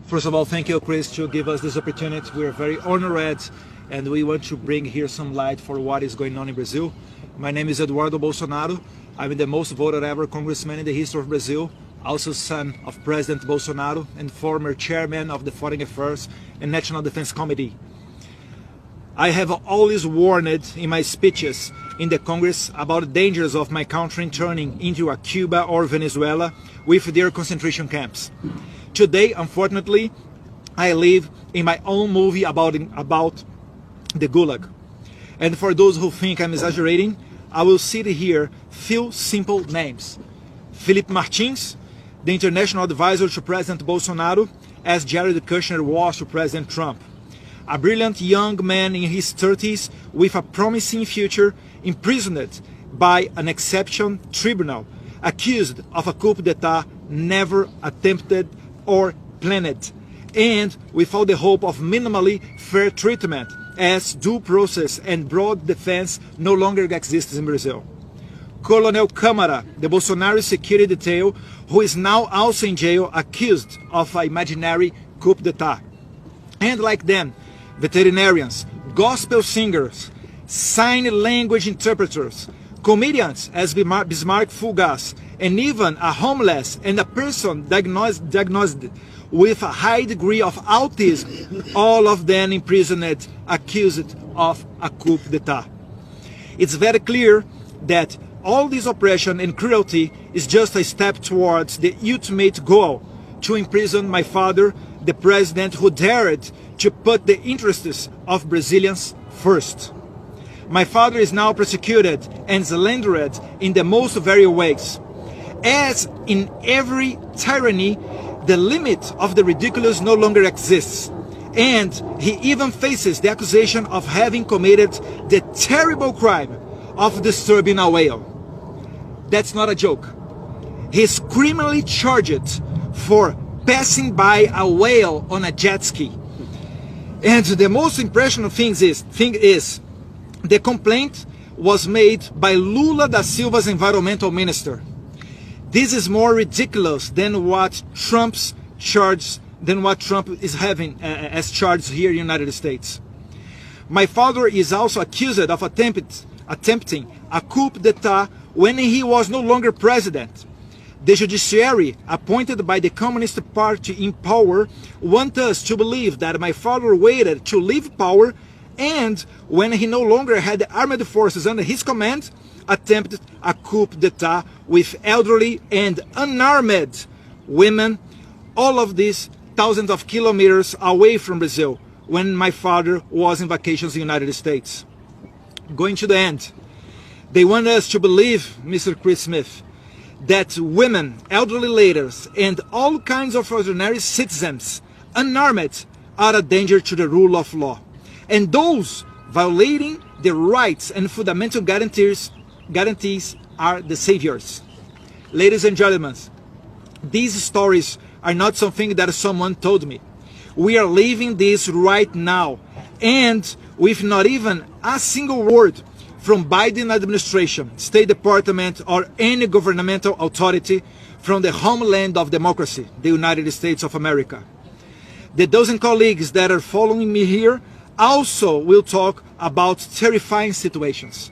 First of all, thank you, Chris, to give us this opportunity. We are very honored, and we want to bring here some light for what is going on in Brazil. My name is Eduardo Bolsonaro. I'm the most voted ever congressman in the history of Brazil, also son of President Bolsonaro and former chairman of the Foreign Affairs and National Defense Committee. I have always warned in my speeches in the Congress about the dangers of my country turning into a Cuba or Venezuela with their concentration camps. Today, unfortunately, I live in my own movie about the Gulag. And for those who think I'm exaggerating, I will cite here few simple names. Felipe Martins, the international advisor to President Bolsonaro, as Jared Kushner was to President Trump. A brilliant young man in his 30s with a promising future, imprisoned by an exception tribunal, accused of a coup d'etat never attempted or planned, and without the hope of minimally fair treatment, as due process and broad defense no longer exists in Brazil. Colonel Câmara, the Bolsonaro security detail, who is now also in jail accused of an imaginary coup d'etat. And like them, veterinarians, gospel singers, sign language interpreters, comedians as Bismarck Fugas, and even a homeless and a person diagnosed with a high degree of autism, all of them imprisoned, accused of a coup d'etat. It's very clear that all this oppression and cruelty is just a step towards the ultimate goal, to imprison my father, the president who dared to put the interests of Brazilians first. My father is now persecuted and slandered in the most various ways. As in every tyranny, the limit of the ridiculous no longer exists. And he even faces the accusation of having committed the terrible crime of disturbing a whale. That's not a joke. He is criminally charged for passing by a whale on a jet ski. And the most impressionable thing is the complaint was made by Lula da Silva's environmental minister. This is more ridiculous than what Trump is having as charged here in the United States. My father is also accused of attempting a coup d'etat when he was no longer president. The judiciary, appointed by the Communist Party in power, want us to believe that my father waited to leave power, and when he no longer had the armed forces under his command, attempted a coup d'etat with elderly and unarmed women, all of these thousands of kilometers away from Brazil, when my father was in vacations in the United States. Going to the end, they want us to believe, Mr. Chris Smith, that women, elderly ladies, and all kinds of ordinary citizens, unarmed, are a danger to the rule of law. And those violating the rights and fundamental guarantees are the saviors. Ladies and gentlemen, these stories are not something that someone told me. We are living this right now, and with not even a single word from Biden administration, State Department, or any governmental authority from the homeland of democracy, the United States of America. The dozen colleagues that are following me here also will talk about terrifying situations.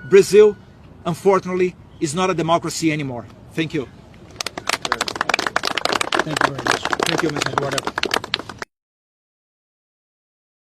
Brazil, unfortunately, is not a democracy anymore. Thank you. Thank you very much. Thank you, Mr. Eduardo.